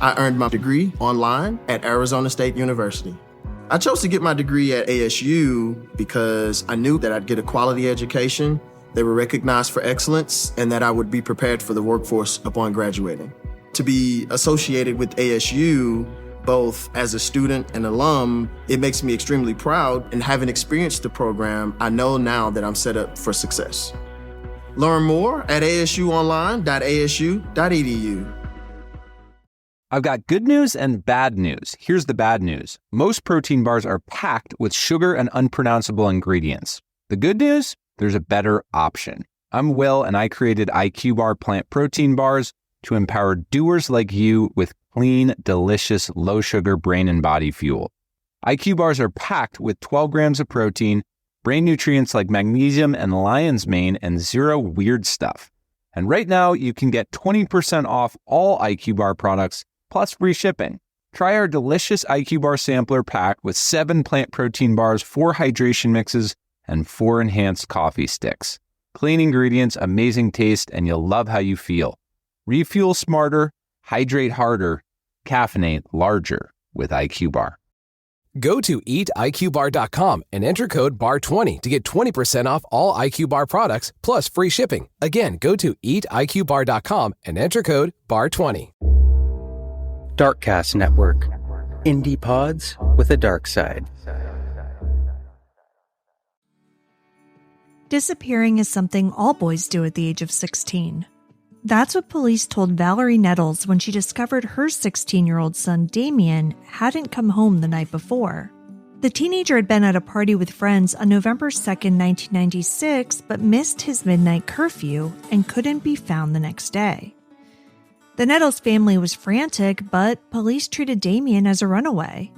I earned my degree online at Arizona State University. I chose to get my degree at ASU because I knew that I'd get a quality education, they were recognized for excellence, and that I would be prepared for the workforce upon graduating. To be associated with ASU, both as a student and alum, it makes me extremely proud, and having experienced the program, I know now that I'm set up for success. Learn more at asuonline.asu.edu. I've got good news and bad news. Here's the bad news. Most protein bars are packed with sugar and unpronounceable ingredients. The good news? There's a better option. I'm Will, and I created IQ Bar plant protein bars to empower doers like you with clean, delicious, low-sugar brain and body fuel. IQ bars are packed with 12 grams of protein, brain nutrients like magnesium and lion's mane, and zero weird stuff. And right now, you can get 20% off all IQ Bar products, plus free shipping. Try our delicious IQ Bar sampler pack with 7 plant protein bars, 4 hydration mixes, and 4 enhanced coffee sticks. Clean ingredients, amazing taste, and you'll love how you feel. Refuel smarter, hydrate harder, caffeinate larger with IQ Bar. Go to eatiqbar.com and enter code BAR20 to get 20% off all IQ Bar products plus free shipping. Again, go to eatiqbar.com and enter code BAR20. Darkcast Network. Indie pods with a dark side. Disappearing is something all boys do at the age of 16. That's what police told Valerie Nettles when she discovered her 16-year-old son, Damian, hadn't come home the night before. The teenager had been at a party with friends on November 2nd, 1996, but missed his midnight curfew and couldn't be found the next day. The Nettles family was frantic, but police treated Damian as a runaway.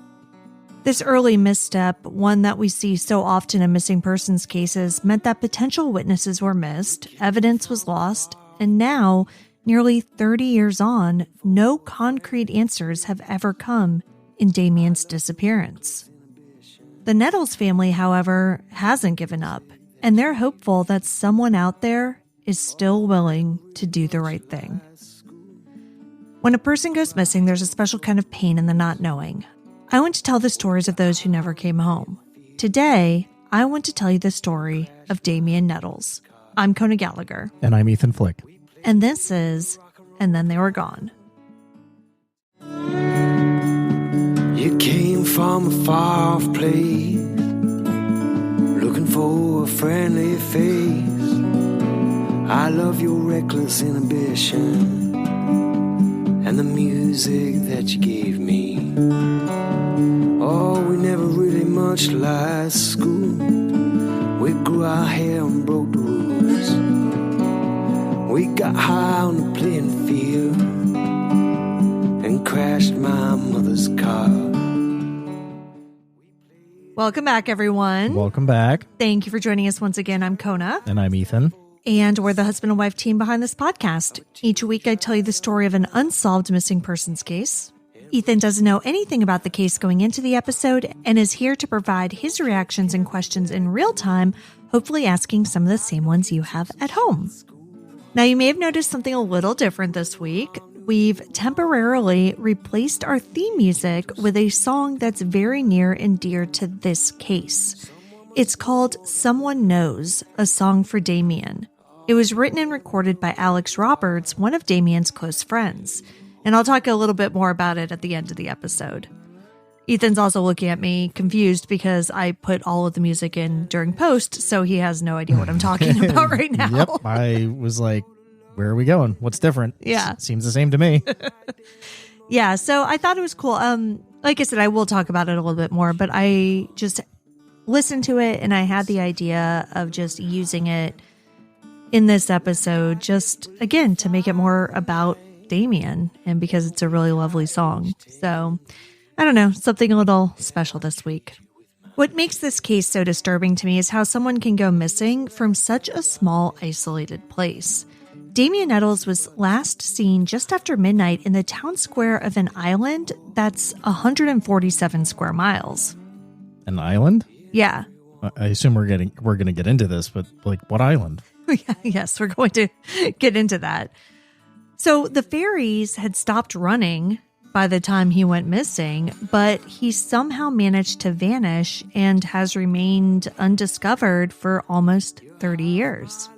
This early misstep, one that we see so often in missing persons cases, meant that potential witnesses were missed, evidence was lost, and now, nearly 30 years on, no concrete answers have ever come in Damian's disappearance. The Nettles family, however, hasn't given up, and they're hopeful that someone out there is still willing to do the right thing. When a person goes missing, there's a special kind of pain in the not knowing. I want to tell the stories of those who never came home. Today, I want to tell you the story of Damien Nettles. I'm Kona Gallagher. And I'm Ethan Flick. And this is And Then They Were Gone. You came from a far-off place, looking for a friendly face. I love your reckless inhibition and the music that you gave me. Oh, we never really much like school. We grew our hair and broke the rules. We got high on the playing field and crashed my mother's car. Welcome back, everyone. Welcome back. Thank you for joining us once again. I'm Kona. And I'm Ethan. And we're the husband and wife team behind this podcast. Each week, I tell you the story of an unsolved missing persons case. Ethan doesn't know anything about the case going into the episode and is here to provide his reactions and questions in real time, hopefully asking some of the same ones you have at home. Now, you may have noticed something a little different this week. We've temporarily replaced our theme music with a song that's very near and dear to this case. It's called Someone Knows, a song for Damian. It was written and recorded by Alex Roberts, one of Damian's close friends. And I'll talk a little bit more about it at the end of the episode. Ethan's also looking at me confused because I put all of the music in during post, so he has no idea what I'm talking about right now. Yep, I was like, where are we going? What's different? Yeah. Seems the same to me. Yeah, so I thought it was cool. Like I said, I will talk about it a little bit more, but I just listened to it and I had the idea of just using it in this episode, just again, to make it more about Damian and because it's a really lovely song. So I don't know, something a little special this week. What makes this case so disturbing to me is how someone can go missing from such a small, isolated place. Damien Nettles was last seen just after midnight in the town square of an island that's 147 square miles. An island? Yeah. I assume we're going to get into this, but like what island? Yes, we're going to get into that. So the ferries had stopped running by the time he went missing, but he somehow managed to vanish and has remained undiscovered for almost 30 years.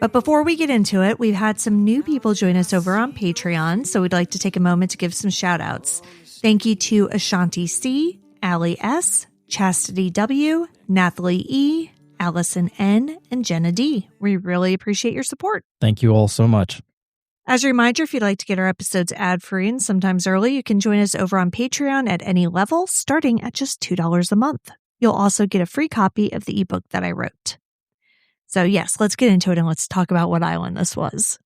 But before we get into it, we've had some new people join us over on Patreon, so we'd like to take a moment to give some shout-outs. Thank you to Ashanti C., Allie S., Chastity W., Nathalie E., Allison N., and Jenna D. We really appreciate your support. Thank you all so much. As a reminder, if you'd like to get our episodes ad-free and sometimes early, you can join us over on Patreon at any level, starting at just $2 a month. You'll also get a free copy of the ebook that I wrote. So yes, let's get into it and let's talk about what island this was.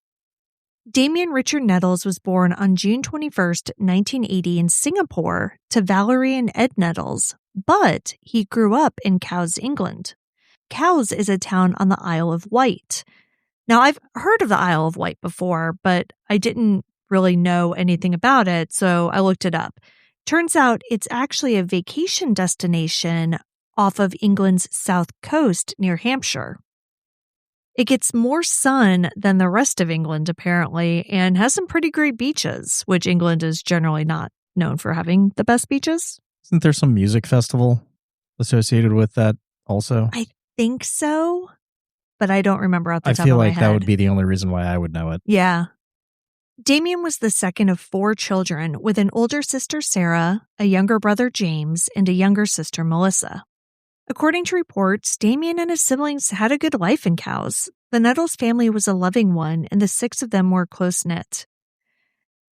Damien Richard Nettles was born on June 21st, 1980 in Singapore to Valerie and Ed Nettles, but he grew up in Cowes, England. Cowes is a town on the Isle of Wight. Now, I've heard of the Isle of Wight before, but I didn't really know anything about it, so I looked it up. Turns out it's actually a vacation destination off of England's south coast near Hampshire. It gets more sun than the rest of England, apparently, and has some pretty great beaches, which England is generally not known for having the best beaches. Isn't there some music festival associated with that also? I think so, but I don't remember off the top of my head. I feel like that would be the only reason why I would know it. Yeah. Damian was the second of 4 children, with an older sister, Sarah, a younger brother, James, and a younger sister, Melissa. According to reports, Damian and his siblings had a good life in Cowes. The Nettles family was a loving one, and the 6 of them were close-knit.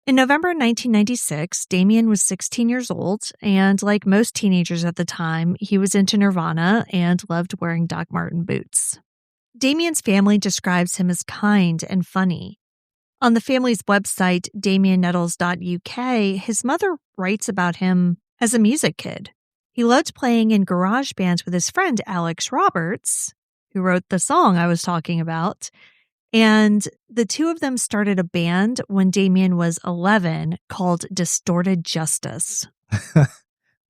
In November 1996, Damian was 16 years old, and like most teenagers at the time, he was into Nirvana and loved wearing Doc Marten boots. Damian's family describes him as kind and funny. On the family's website, damiennettles.uk, his mother writes about him as a music kid. He loved playing in garage bands with his friend Alex Roberts, who wrote the song I was talking about. And the 2 of them started a band when Damian was 11 called Distorted Justice.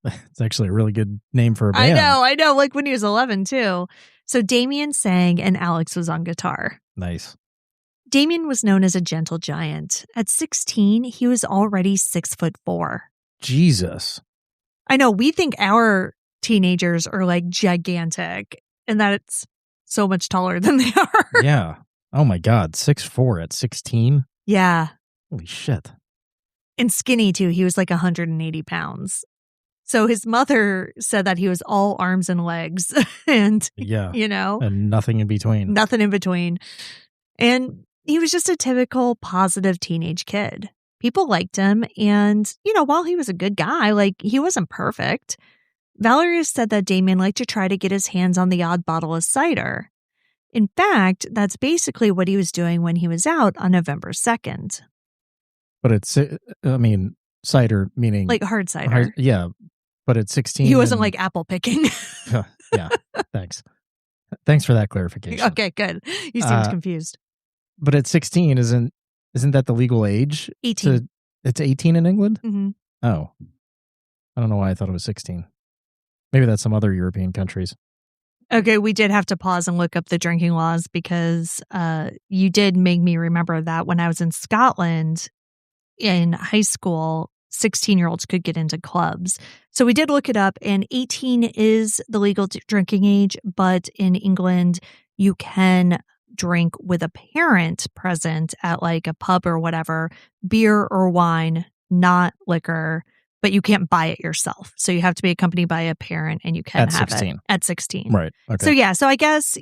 It's actually a really good name for a band. I know, like when he was 11 too. So Damian sang and Alex was on guitar. Nice. Damian was known as a gentle giant. At 16, he was already 6'4". Jesus. I know, we think our teenagers are like gigantic and that it's so much taller than they are. Yeah. Oh my God. 6'4" at 16? Yeah. Holy shit. And skinny too. He was like 180 pounds. So his mother said that he was all arms and legs and, yeah, and nothing in between. Nothing in between. And he was just a typical positive teenage kid. People liked him. And, while he was a good guy, he wasn't perfect. Valerie said that Damian liked to try to get his hands on the odd bottle of cider. In fact, that's basically what he was doing when he was out on November 2nd. But cider meaning... like hard cider. Yeah. But at 16... He wasn't like apple picking. Yeah. Thanks. Thanks for that clarification. Okay, good. You seemed confused. But at 16, isn't that the legal age? 18. It's 18 in England? Mm-hmm. Oh. I don't know why I thought it was 16. Maybe that's some other European countries. Okay, we did have to pause and look up the drinking laws because you did make me remember that when I was in Scotland in high school, 16-year-olds could get into clubs. So we did look it up, and 18 is the legal drinking age, but in England, you can drink with a parent present at like a pub or whatever, beer or wine, not liquor, but you can't buy it yourself. So you have to be accompanied by a parent and you can at have 16. it at 16. Right. Okay. So I guess,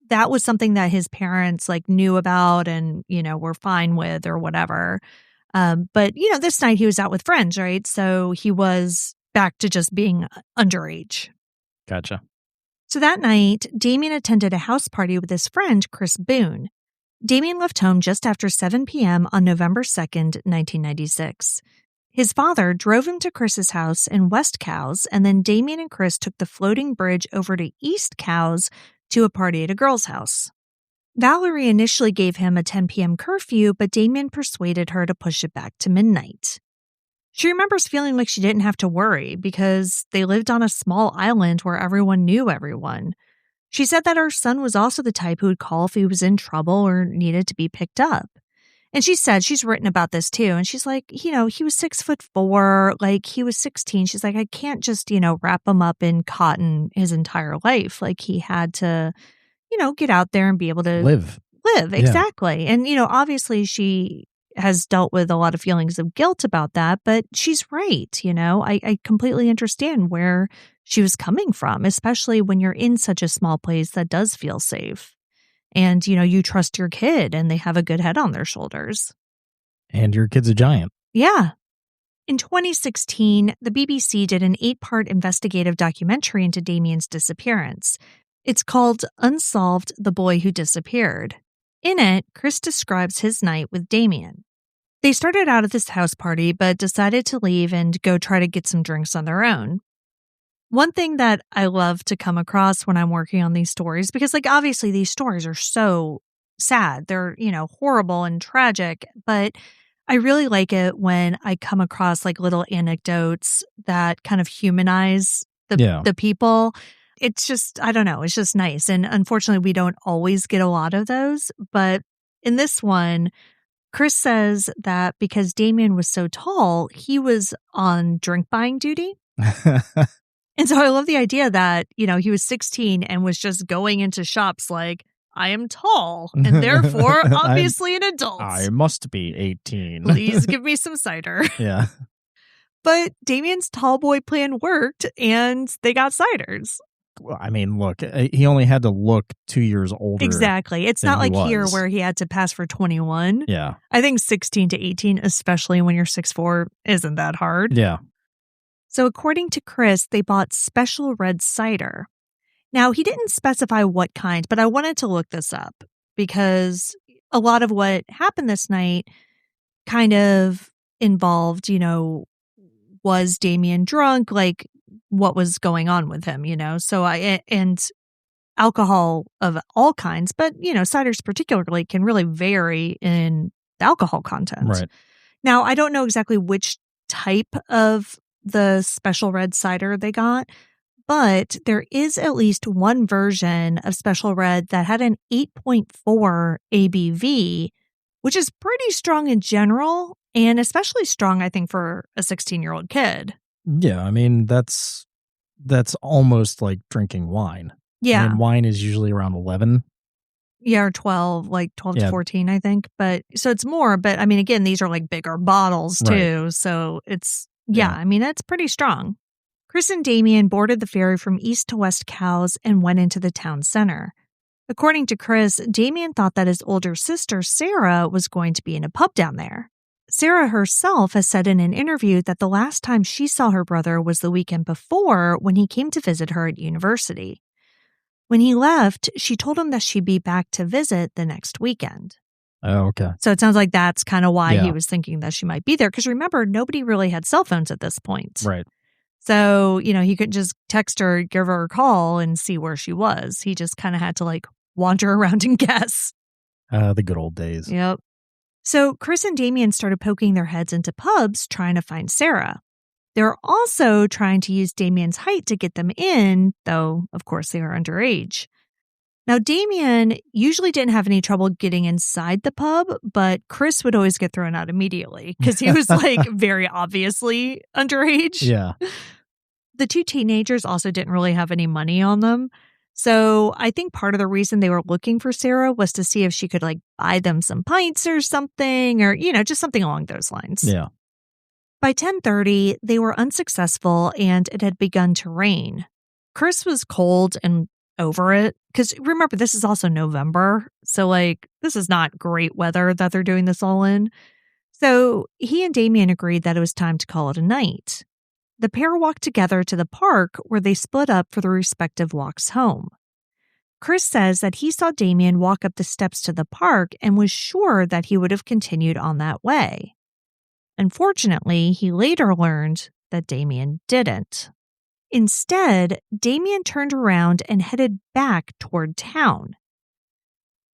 that was something that his parents knew about and, were fine with or whatever. But, this night he was out with friends, right? So he was back to just being underage. Gotcha. So that night, Damian attended a house party with his friend, Chris Boone. Damian left home just after 7 p.m. on November 2nd, 1996. His father drove him to Chris's house in West Cowes, and then Damian and Chris took the floating bridge over to East Cowes to a party at a girl's house. Valerie initially gave him a 10 p.m. curfew, but Damian persuaded her to push it back to midnight. She remembers feeling like she didn't have to worry because they lived on a small island where everyone knew everyone. She said that her son was also the type who would call if he was in trouble or needed to be picked up. And she said, she's written about this too. And she's like, he was 6'4", like he was 16. She's like, I can't just, wrap him up in cotton his entire life. Like he had to, get out there and be able to Live. Exactly. And, obviously she has dealt with a lot of feelings of guilt about that, but she's right. I completely understand where she was coming from, especially when you're in such a small place that does feel safe. And, you trust your kid and they have a good head on their shoulders. And your kid's a giant. Yeah. In 2016, the BBC did an 8-part investigative documentary into Damian's disappearance. It's called Unsolved: The Boy Who Disappeared. In it, Chris describes his night with Damian. They started out at this house party, but decided to leave and go try to get some drinks on their own. One thing that I love to come across when I'm working on these stories, because obviously these stories are so sad. They're, horrible and tragic, but I really like it when I come across little anecdotes that kind of humanize the people. It's just, I don't know, it's just nice. And unfortunately, we don't always get a lot of those. But in this one, Chris says that because Damian was so tall, he was on drink buying duty. And so I love the idea that, he was 16 and was just going into shops like, I am tall and therefore obviously an adult. I must be 18. Please give me some cider. Yeah. But Damian's tall boy plan worked and they got ciders. Well, I mean, look, he only had to look 2 years older. Exactly. It's not like here where he had to pass for 21. Yeah. I think 16 to 18, especially when you're 6'4", isn't that hard. Yeah. So according to Chris, they bought special red cider. Now, he didn't specify what kind, but I wanted to look this up because a lot of what happened this night kind of involved, was Damian drunk? What was going on with him, So and alcohol of all kinds, but, ciders particularly can really vary in the alcohol content. Right. Now, I don't know exactly which type of the special red cider they got, but there is at least one version of special red that had an 8.4 ABV, which is pretty strong in general, and especially strong, I think, for a 16-year-old kid. Yeah, I mean, that's almost like drinking wine. Yeah. I mean, wine is usually around 11. Yeah, or 12, 12 to 14, I think. But so it's more, but I mean, again, these are bigger bottles too. Right. So it's, I mean, it's pretty strong. Chris and Damian boarded the ferry from East to West Cowes and went into the town center. According to Chris, Damian thought that his older sister, Sarah, was going to be in a pub down there. Sarah herself has said in an interview that the last time she saw her brother was the weekend before when he came to visit her at university. When he left, she told him that she'd be back to visit the next weekend. Oh, okay. So it sounds like that's kind of why he was thinking that she might be there. Because remember, nobody really had cell phones at this point. Right. So, he could just text her, give her a call, and see where she was. He just kind of had to wander around and guess. The good old days. Yep. So Chris and Damian started poking their heads into pubs trying to find Sarah. They were also trying to use Damian's height to get them in, though, of course, they are underage. Now, Damian usually didn't have any trouble getting inside the pub, but Chris would always get thrown out immediately because he was very obviously underage. Yeah. The two teenagers also didn't really have any money on them. So I think part of the reason they were looking for Sarah was to see if she could buy them some pints or something, or, just something along those lines. Yeah. By 10:30, they were unsuccessful and it had begun to rain. Chris was cold and over it because remember, this is also November. So this is not great weather that they're doing this all in. So he and Damian agreed that it was time to call it a night. The pair walked together to the park where they split up for their respective walks home. Chris says that he saw Damian walk up the steps to the park and was sure that he would have continued on that way. Unfortunately, he later learned that Damian didn't. Instead, Damian turned around and headed back toward town.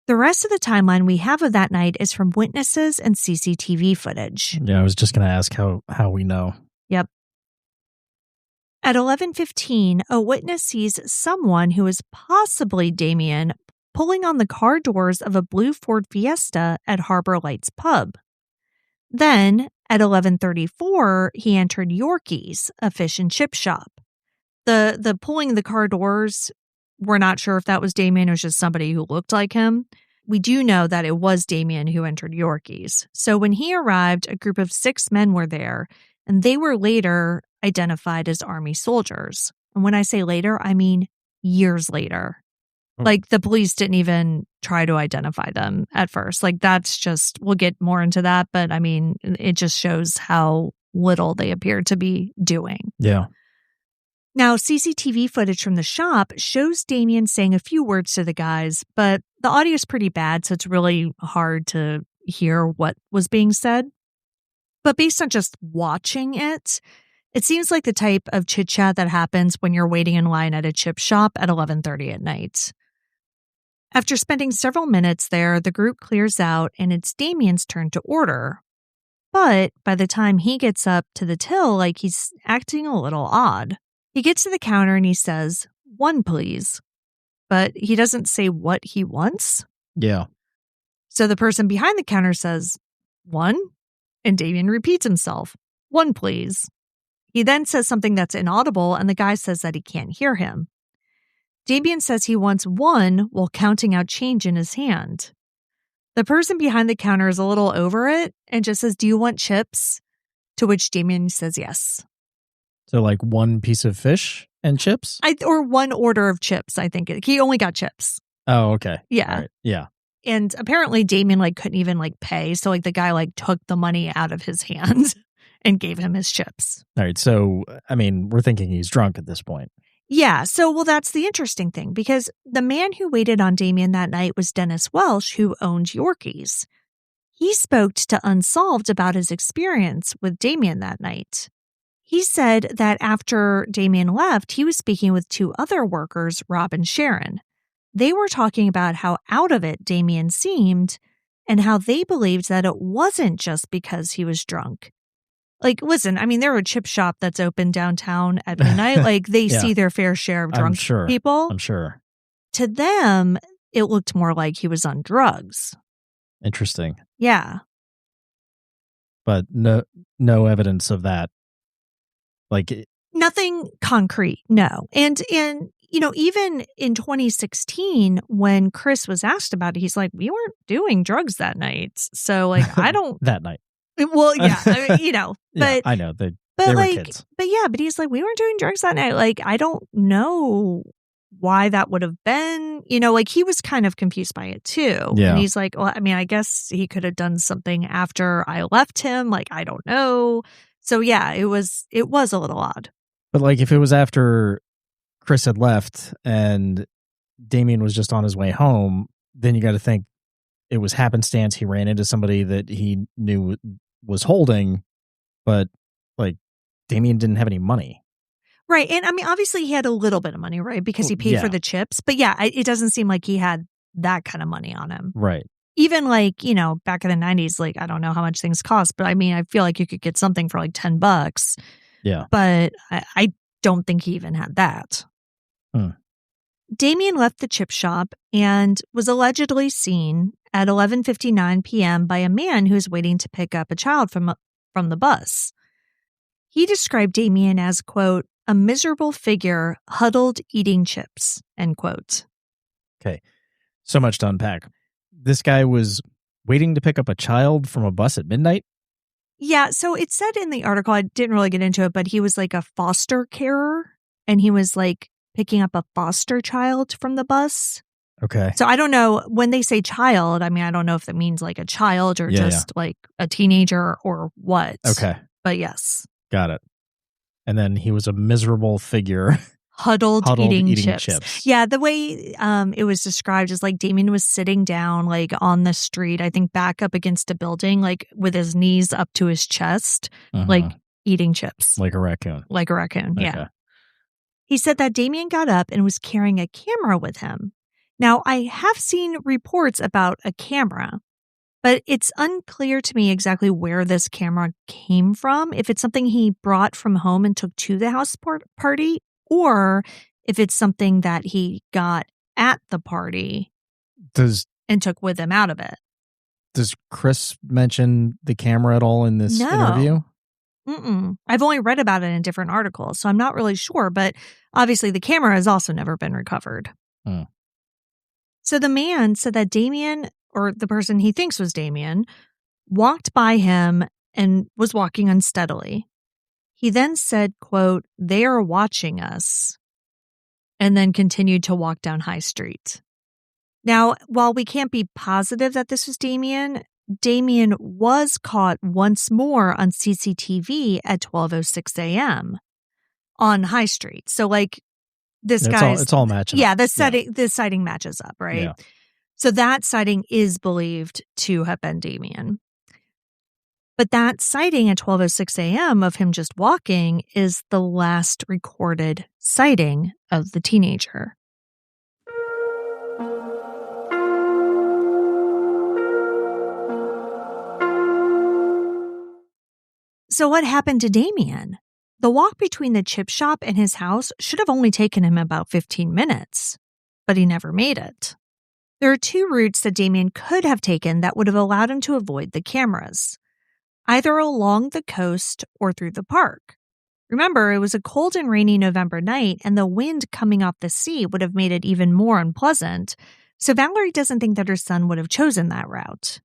The rest of the timeline we have of that night is from witnesses and CCTV footage. Yeah, I was just going to ask how we know. Yep. At 11:15, a witness sees someone who is possibly Damian pulling on the car doors of a blue Ford Fiesta at Harbor Lights Pub. Then, at 11:34, he entered Yorkie's, a fish and chip shop. The pulling the car doors, we're not sure if that was Damian or just somebody who looked like him. We do know that it was Damian who entered Yorkie's. So when he arrived, a group of 6 men were there, and they were later identified as Army soldiers. And when I say later, I mean years later. Like, the police didn't even try to identify them at first. Like, that's just, we'll get more into that, but I mean, it just shows how little they appear to be doing. Yeah. Now, CCTV footage from the shop shows Damian saying a few words to the guys, but the audio is pretty bad, so it's really hard to hear what was being said. But based on just watching it, it seems like the type of chit-chat that happens when you're waiting in line at a chip shop at 11:30 at night. After spending several minutes there, the group clears out and it's Damian's turn to order. But by the time he gets up to the till, like, he's acting a little odd. He gets to the counter and he says, "1, please." But he doesn't say what he wants. Yeah. So the person behind the counter says, "1?" And Damian repeats himself, "1, please." He then says something that's inaudible, and the guy says that he can't hear him. Damian says he wants 1 while counting out change in his hand. The person behind the counter is a little over it and just says, "Do you want chips?" To which Damian says yes. So like 1 piece of fish and chips? Or 1 order of chips, I think. He only got chips. Oh, okay. Yeah. All right. Yeah. And apparently Damian couldn't even pay. So the guy took the money out of his hand and gave him his chips. All right. So, I mean, we're thinking he's drunk at this point. Yeah. So, well, that's the interesting thing, because the man who waited on Damian that night was Dennis Welsh, who owned Yorkie's. He spoke to Unsolved about his experience with Damian that night. He said that after Damian left, he was speaking with 2 other workers, Rob and Sharon. They were talking about how out of it Damian seemed and how they believed that it wasn't just because he was drunk. Listen, I mean, they're a chip shop that's open downtown at midnight. They Yeah. see their fair share of drunk people. I'm sure. To them, it looked more like he was on drugs. Interesting. Yeah. But no evidence of that. Nothing concrete, no. And even in 2016, when Chris was asked about it, he's like, "We weren't doing drugs that night." So I don't. That night. Well, yeah, but Yeah, I know. They were kids. But he's like, "We weren't doing drugs that night." I don't know why that would have been. He was kind of confused by it too. Yeah. And he's like, "Well, I mean, I guess he could have done something after I left him. I don't know." So yeah, it was a little odd. But if it was after Chris had left and Damian was just on his way home, then you got to think it was happenstance. He ran into somebody that he knew was holding, but Damian didn't have any money. Right. And I mean, obviously he had a little bit of money, right? Because he paid for the chips. But yeah, it doesn't seem like he had that kind of money on him. Right. Even back in the 90s, I don't know how much things cost, but I mean, I feel like you could get something for $10. Yeah. But I don't think he even had that. Damian left the chip shop and was allegedly seen at 11:59 p.m. by a man who was waiting to pick up a child from the bus. He described Damian as, quote, "a miserable figure huddled eating chips," end quote. Okay. So much to unpack. This guy was waiting to pick up a child from a bus at midnight? Yeah, so it said in the article, I didn't really get into it, but he was a foster carer, and he was picking up a foster child from the bus. Okay. So I don't know, when they say child, I mean, I don't know if that means a child or just a teenager or what. Okay. But yes. Got it. And then he was a miserable figure. Huddled eating chips. Yeah, the way it was described is Damian was sitting down on the street, I think back up against a building, with his knees up to his chest, eating chips. Like a raccoon. Like a raccoon, Okay. yeah. He said that Damian got up and was carrying a camera with him. Now, I have seen reports about a camera, but it's unclear to me exactly where this camera came from, if it's something he brought from home and took to the house party, or if it's something that he got at the party and took with him out of it. Does Chris mention the camera at all in this interview? Mm-mm. I've only read about it in different articles, so I'm not really sure. But obviously, the camera has also never been recovered. So the man said that Damian, or the person he thinks was Damian, walked by him and was walking unsteadily. He then said, quote, "They are watching us," and then continued to walk down High Street. Now, while we can't be positive that this was Damian was caught once more on CCTV at 12:06 a.m. on High Street. So, like, this guy's... It's all matching up. Yeah, the sighting matches up, right? Yeah. So that sighting is believed to have been Damian. But that sighting at 12:06 a.m. of him just walking is the last recorded sighting of the teenager. So what happened to Damian? The walk between the chip shop and his house should have only taken him about 15 minutes, but he never made it. There are two routes that Damian could have taken that would have allowed him to avoid the cameras, either along the coast or through the park. Remember, it was a cold and rainy November night, and the wind coming off the sea would have made it even more unpleasant, so Valerie doesn't think that her son would have chosen that route.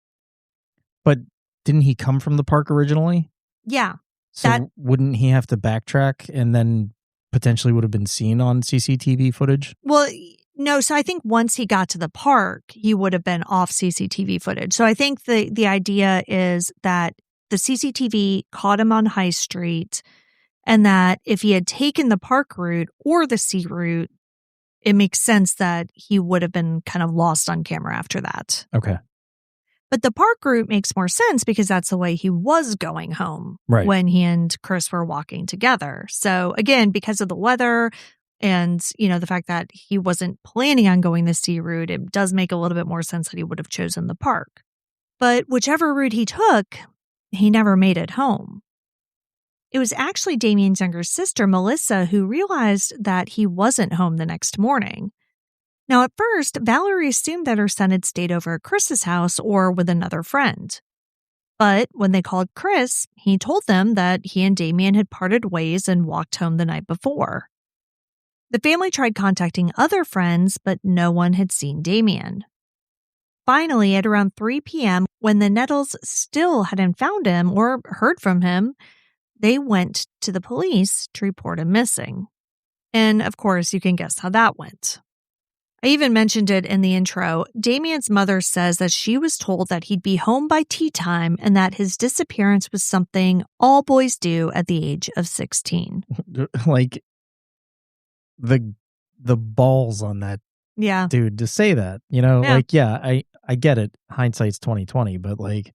But didn't he come from the park originally? Yeah. So wouldn't he have to backtrack and then potentially would have been seen on CCTV footage? Well, no. So I think once he got to the park, he would have been off CCTV footage. So I think the idea is that the CCTV caught him on High Street, and that if he had taken the park route or the sea route, it makes sense that he would have been kind of lost on camera after that. Okay. But the park route makes more sense because that's the way he was going home when he and Chris were walking together. So again, because of the weather and, the fact that he wasn't planning on going the sea route, it does make a little bit more sense that he would have chosen the park. But whichever route he took, he never made it home. It was actually Damian's younger sister, Melissa, who realized that he wasn't home the next morning. Now, at first, Valerie assumed that her son had stayed over at Chris's house or with another friend. But when they called Chris, he told them that he and Damian had parted ways and walked home the night before. The family tried contacting other friends, but no one had seen Damian. Finally, at around 3 p.m., when the Nettles still hadn't found him or heard from him, they went to the police to report him missing. And, of course, you can guess how that went. I even mentioned it in the intro. Damian's mother says that she was told that he'd be home by tea time and that his disappearance was something all boys do at the age of 16. Like, the balls on that dude to say that, I get it. Hindsight's 20/20, but like,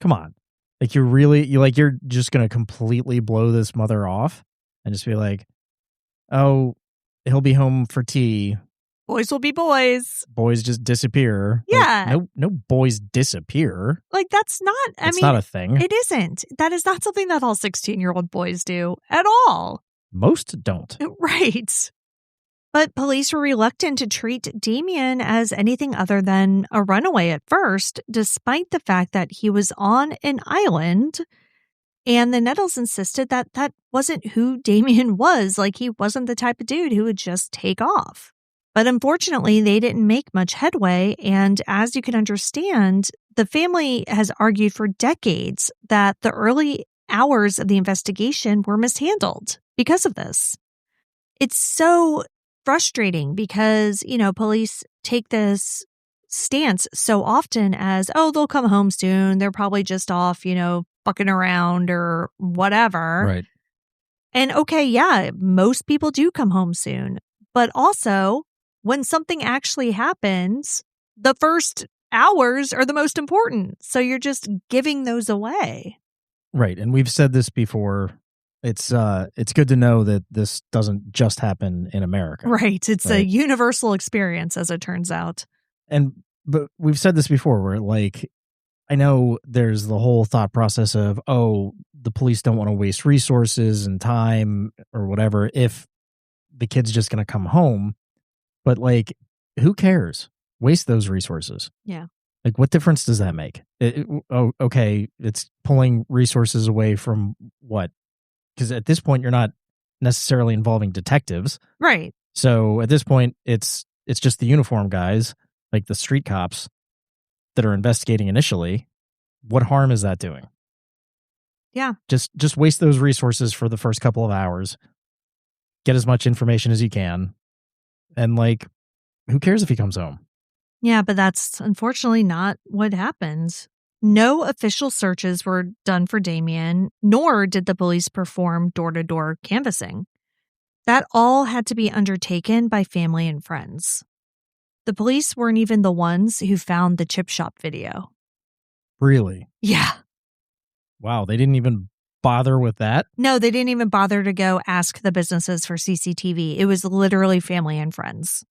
come on. Like, you're just going to completely blow this mother off and just be like, oh, he'll be home for tea. Boys will be boys. Boys just disappear. Yeah. Like, no boys disappear. Like, that's not, It's not a thing. It isn't. That is not something that all 16-year-old boys do at all. Most don't. Right. But police were reluctant to treat Damian as anything other than a runaway at first, despite the fact that he was on an island. And the Nettles insisted that that wasn't who Damian was. Like, he wasn't the type of dude who would just take off. But unfortunately, they didn't make much headway, and as you can understand, the family has argued for decades that the early hours of the investigation were mishandled because of this. It's so frustrating because, police take this stance so often as, oh, they'll come home soon. They're probably just off, fucking around or whatever. Right. And okay, yeah, most people do come home soon, but also, when something actually happens, the first hours are the most important. So you're just giving those away. Right. And we've said this before. It's good to know that this doesn't just happen in America. Right. It's a universal experience, as it turns out. But we've said this before where, like, I know there's the whole thought process of, oh, the police don't want to waste resources and time or whatever if the kid's just going to come home. But, like, who cares? waste those resources. Yeah. Like, what difference does that make? Okay, it's pulling resources away from what? Because at this point, you're not necessarily involving detectives. Right. So at this point, it's just the uniform guys, like the street cops, that are investigating initially. What harm is that doing? Yeah. Just waste those resources for the first couple of hours. Get as much information as you can. And, like, who cares if he comes home? Yeah, but that's unfortunately not what happened. No official searches were done for Damian, nor did the police perform door-to-door canvassing. That all had to be undertaken by family and friends. The police weren't even the ones who found the chip shop video. Really? Yeah. Wow, they didn't even bother with that? No, they didn't even bother to go ask the businesses for CCTV. It was literally family and friends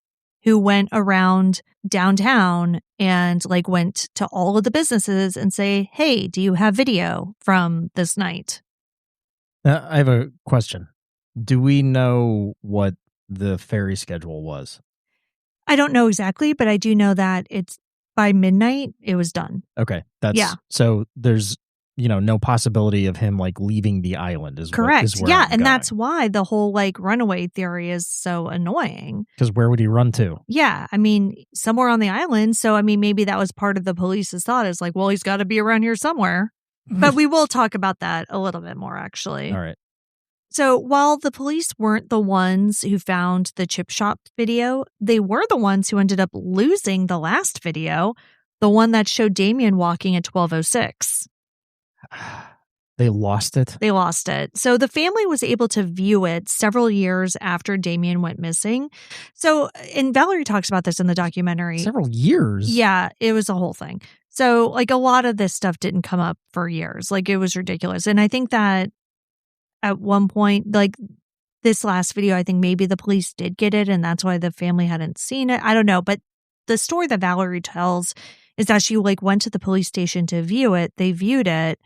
who went around downtown and like went to all of the businesses and say, hey, do you have video from this night? I have a question. Do we know what the ferry schedule was? I don't know exactly, but I do know that it's by midnight, it was done. Okay. Yeah. So there's, no possibility of him like leaving the island is correct. Where yeah. I'm And going. that's why the whole like runaway theory is so annoying. Because where would he run to? Yeah. I mean, somewhere on the island. So, I mean, maybe that was part of the police's thought is like, well, he's got to be around here somewhere. But we will talk about that a little bit more, actually. All right. So while the police weren't the ones who found the chip shop video, they were the ones who ended up losing the last video, the one that showed Damian walking at 12:06. They lost it? They lost it. So the family was able to view it several years after Damian went missing. So, and Valerie talks about this in the documentary. Several years? Yeah, it was a whole thing. So, like, a lot of this stuff didn't come up for years. Like, it was ridiculous. And I think that at one point, like, this last video, I think maybe the police did get it, and that's why the family hadn't seen it. I don't know. But the story that Valerie tells is that she, like, went to the police station to view it. They viewed it.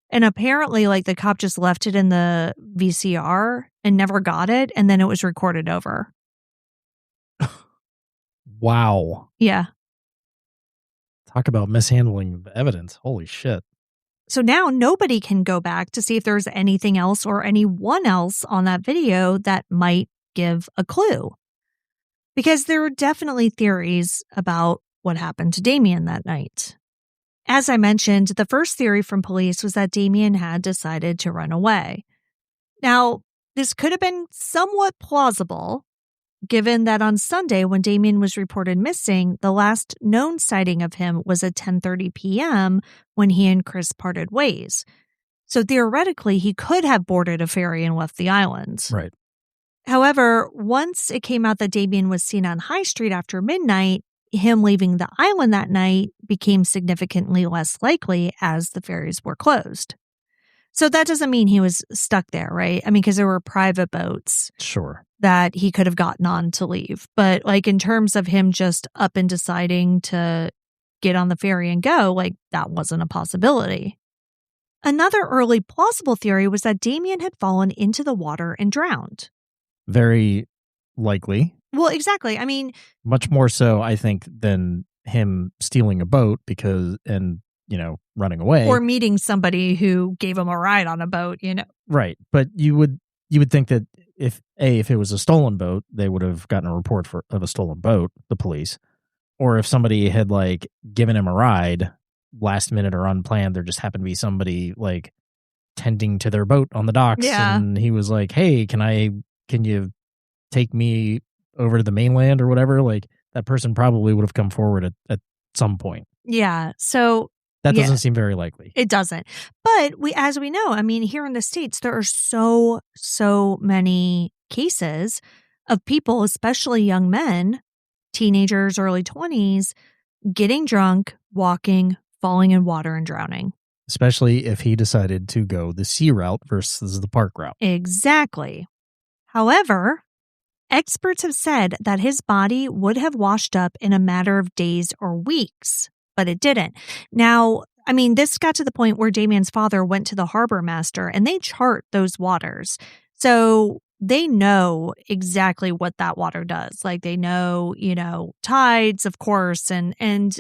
And apparently, like, the cop just left it in the VCR and never got it. And then it was recorded over. Wow. Yeah. Talk about mishandling the evidence. Holy shit. So now nobody can go back to see if there's anything else or anyone else on that video that might give a clue. Because there are definitely theories about what happened to Damian that night. As I mentioned, the first theory from police was that Damian had decided to run away. Now, this could have been somewhat plausible, given that on Sunday, when Damian was reported missing, the last known sighting of him was at 10:30 p.m. when he and Chris parted ways. So theoretically, he could have boarded a ferry and left the island. Right. However, once it came out that Damian was seen on High Street after midnight, him leaving the island that night became significantly less likely as the ferries were closed. So that doesn't mean he was stuck there, right? I mean, because there were private boats. Sure. That he could have gotten on to leave. But like in terms of him just up and deciding to get on the ferry and go, like that wasn't a possibility. Another early plausible theory was that Damian had fallen into the water and drowned. Very likely. Well, exactly. I mean, much more so, I think, than him stealing a boat running away. Or meeting somebody who gave him a ride on a boat, Right. But you would think that if it was a stolen boat, they would have gotten a report of a stolen boat, the police. Or if somebody had like given him a ride last minute or unplanned, there just happened to be somebody like tending to their boat on the docks. Yeah. And he was like, hey, can you take me over to the mainland or whatever? Like that person probably would have come forward at some point. Yeah. So that doesn't seem very likely. It doesn't. But as we know, I mean, here in the States, there are so many cases of people, especially young men, teenagers, early 20s, getting drunk, walking, falling in water and drowning. Especially if he decided to go the sea route versus the park route. Exactly. However, experts have said that his body would have washed up in a matter of days or weeks, but it didn't. Now, I mean, this got to the point where Damian's father went to the harbor master and they chart those waters. So they know exactly what that water does. Like they know, tides, of course, and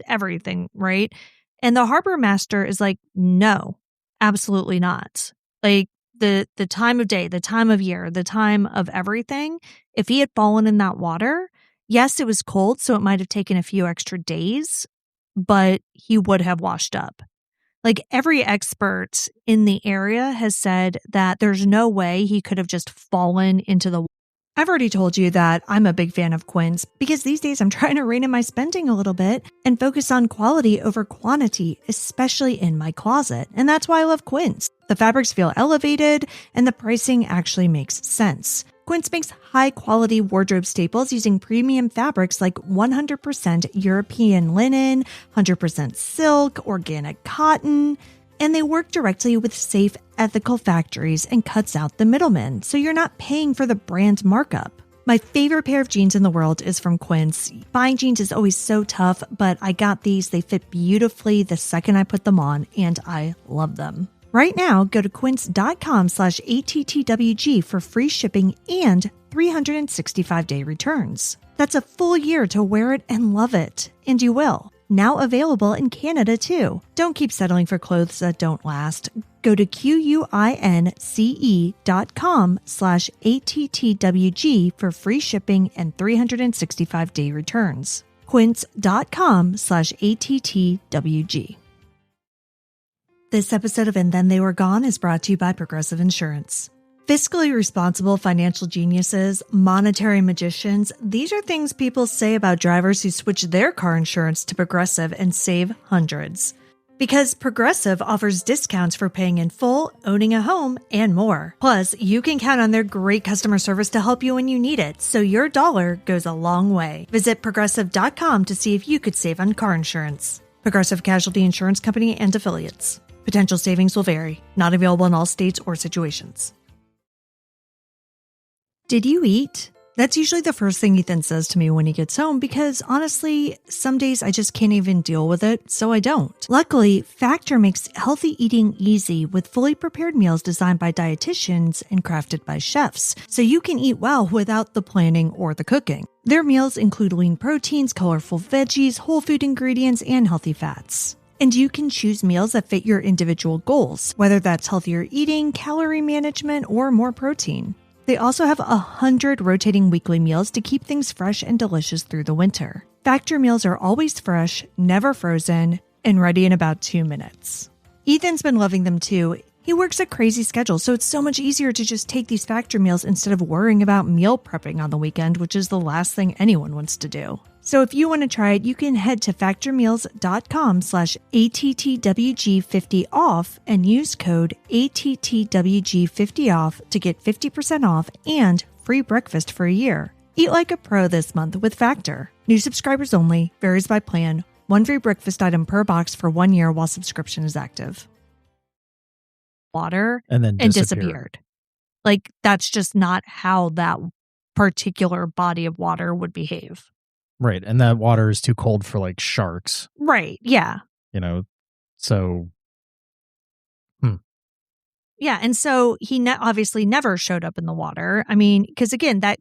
everything, right? And the harbor master is like, no, absolutely not. Like the time of day, the time of year, the time of everything, if he had fallen in that water, yes, it was cold, so it might have taken a few extra days, but he would have washed up. Like every expert in the area has said that there's no way he could have just fallen into the water. I've already told you that I'm a big fan of Quince because these days I'm trying to rein in my spending a little bit and focus on quality over quantity, especially in my closet. And that's why I love Quince. The fabrics feel elevated and the pricing actually makes sense. Quince makes high-quality wardrobe staples using premium fabrics like 100% European linen, 100% silk, organic cotton, and they work directly with safe, ethical factories and cuts out the middlemen, so you're not paying for the brand markup. My favorite pair of jeans in the world is from Quince. Buying jeans is always so tough, but I got these. They fit beautifully the second I put them on, and I love them. Right now, go to quince.com/ATTWG for free shipping and 365-day returns. That's a full year to wear it and love it. And you will. Now available in Canada, too. Don't keep settling for clothes that don't last. Go to quince.com/ATTWG for free shipping and 365-day returns. Quince.com/ATTWG. This episode of And Then They Were Gone is brought to you by Progressive Insurance. Fiscally responsible financial geniuses, monetary magicians, these are things people say about drivers who switch their car insurance to Progressive and save hundreds. Because Progressive offers discounts for paying in full, owning a home, and more. Plus, you can count on their great customer service to help you when you need it, so your dollar goes a long way. Visit Progressive.com to see if you could save on car insurance. Progressive Casualty Insurance Company and Affiliates. Potential savings will vary. Not available in all states or situations. Did you eat? That's usually the first thing Ethan says to me when he gets home because, honestly, some days I just can't even deal with it, so I don't. Luckily, Factor makes healthy eating easy with fully prepared meals designed by dietitians and crafted by chefs, so you can eat well without the planning or the cooking. Their meals include lean proteins, colorful veggies, whole food ingredients, and healthy fats. And you can choose meals that fit your individual goals, whether that's healthier eating, calorie management, or more protein. They also have 100 rotating weekly meals to keep things fresh and delicious through the winter. Factor meals are always fresh, never frozen, and ready in about 2 minutes. Ethan's been loving them too. He works a crazy schedule, so it's so much easier to just take these Factor meals instead of worrying about meal prepping on the weekend, which is the last thing anyone wants to do. So if you want to try it, you can head to factormeals.com/ATTWG50off and use code ATTWG50off to get 50% off and free breakfast for a year. Eat like a pro this month with Factor. New subscribers only, varies by plan. One free breakfast item per box for 1 year while subscription is active. Water And then disappeared. Like, that's just not how that particular body of water would behave. Right. And that water is too cold for like sharks, Right. Yeah. So. Yeah. And so he obviously never showed up in the water. I mean, because again, that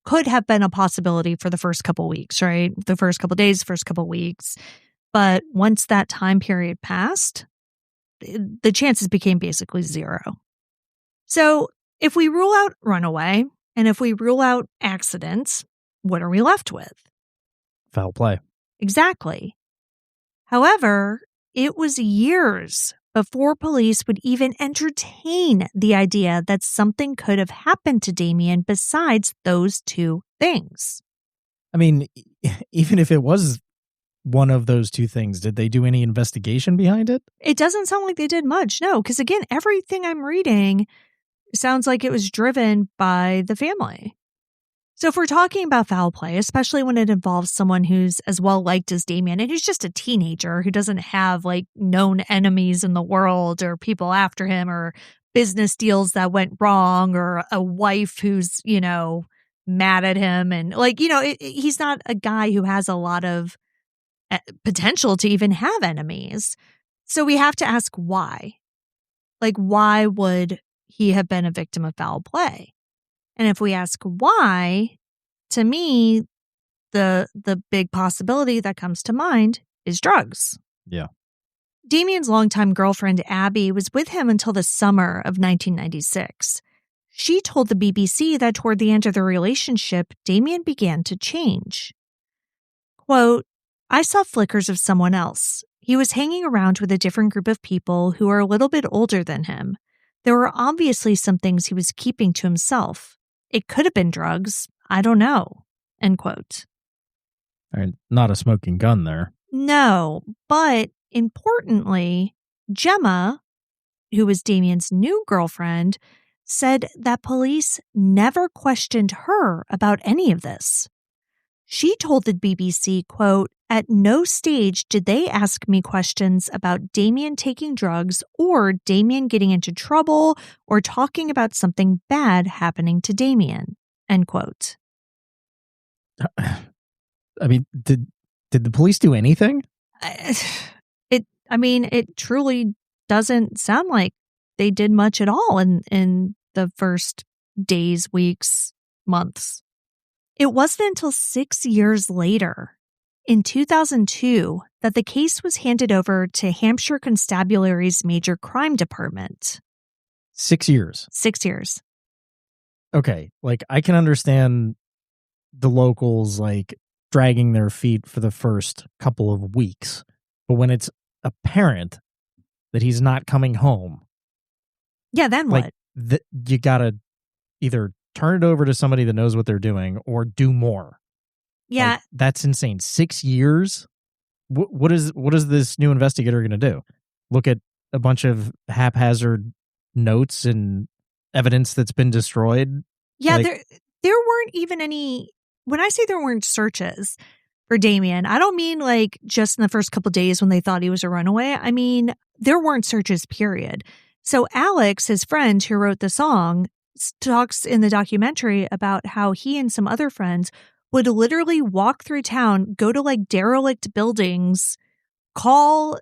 could have been a possibility for the first couple weeks, right? The first couple days, first couple weeks. But once that time period passed, the chances became basically zero. So if we rule out runaway and if we rule out accidents, what are we left with? Foul play. Exactly. However, it was years before police would even entertain the idea that something could have happened to Damian besides those two things. I mean, even if it was one of those two things, did they do any investigation behind it? It doesn't sound like they did much, no, because again, everything I'm reading sounds like it was driven by the family. So if we're talking about foul play, especially when it involves someone who's as well liked as Damian and who's just a teenager who doesn't have like known enemies in the world or people after him or business deals that went wrong or a wife who's, mad at him and he's not a guy who has a lot of potential to even have enemies. So we have to ask why. Like, why would he have been a victim of foul play? And if we ask why, to me, the big possibility that comes to mind is drugs. Yeah. Damian's longtime girlfriend, Abby, was with him until the summer of 1996. She told the BBC that toward the end of the relationship, Damian began to change. Quote, I saw flickers of someone else. He was hanging around with a different group of people who were a little bit older than him. There were obviously some things he was keeping to himself. It could have been drugs. I don't know. End quote. All right, not a smoking gun there. No, but importantly, Gemma, who was Damian's new girlfriend, said that police never questioned her about any of this. She told the BBC, quote, at no stage did they ask me questions about Damian taking drugs or Damian getting into trouble or talking about something bad happening to Damian, end quote. I mean, did the police do anything? It truly doesn't sound like they did much at all in the first days, weeks, months. It wasn't until 6 years later, in 2002, that the case was handed over to Hampshire Constabulary's Major Crime Department. 6 years. 6 years. Okay, like I can understand the locals like dragging their feet for the first couple of weeks, but when it's apparent that he's not coming home, yeah, then what? You gotta either turn it over to somebody that knows what they're doing or do more. Yeah, like, that's insane. 6 years. What is this new investigator going to do? Look at a bunch of haphazard notes and evidence that's been destroyed? Yeah, there weren't even any. When I say there weren't searches for Damian, I don't mean like just in the first couple of days when they thought he was a runaway. I mean, there weren't searches, period. So Alex, his friend who wrote the song, talks in the documentary about how he and some other friends would literally walk through town, go to like derelict buildings, call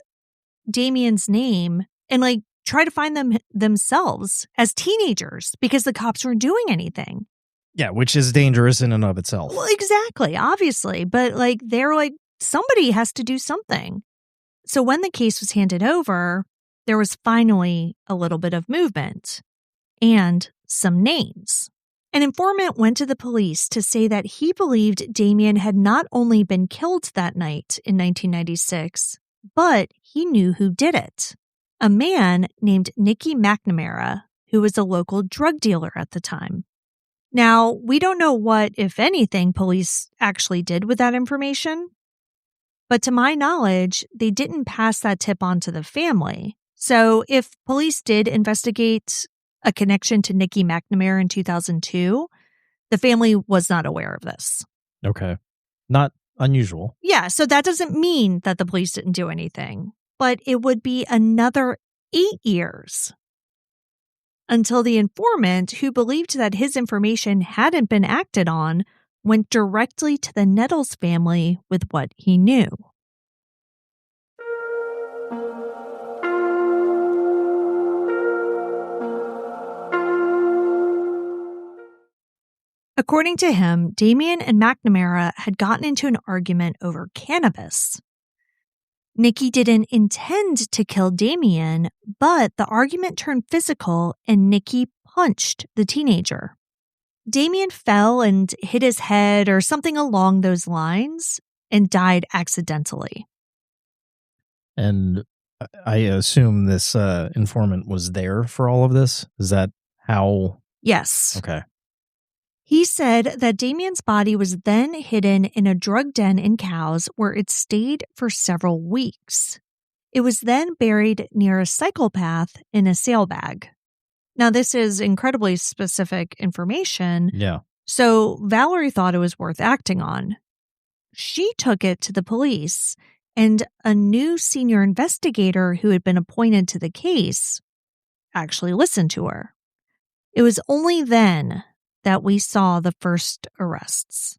Damian's name, and like try to find them themselves as teenagers because the cops weren't doing anything. Yeah, which is dangerous in and of itself. Well, exactly, obviously. But like they're like, somebody has to do something. So when the case was handed over, there was finally a little bit of movement and some names. An informant went to the police to say that he believed Damian had not only been killed that night in 1996, but he knew who did it. A man named Nicky McNamara, who was a local drug dealer at the time. Now, we don't know what, if anything, police actually did with that information. But to my knowledge, they didn't pass that tip on to the family. So if police did investigate a connection to Nicky McNamara in 2002, the family was not aware of this. Okay. Not unusual. Yeah, so that doesn't mean that the police didn't do anything, but it would be another 8 years until the informant, who believed that his information hadn't been acted on, went directly to the Nettles family with what he knew. According to him, Damian and McNamara had gotten into an argument over cannabis. Nicky didn't intend to kill Damian, but the argument turned physical and Nicky punched the teenager. Damian fell and hit his head or something along those lines and died accidentally. And I assume this informant was there for all of this? Is that how? Yes. Okay. He said that Damian's body was then hidden in a drug den in Cowes where it stayed for several weeks. It was then buried near a cycle path in a sailbag. Now, this is incredibly specific information. Yeah. So Valerie thought it was worth acting on. She took it to the police, and a new senior investigator who had been appointed to the case actually listened to her. It was only then that we saw the first arrests.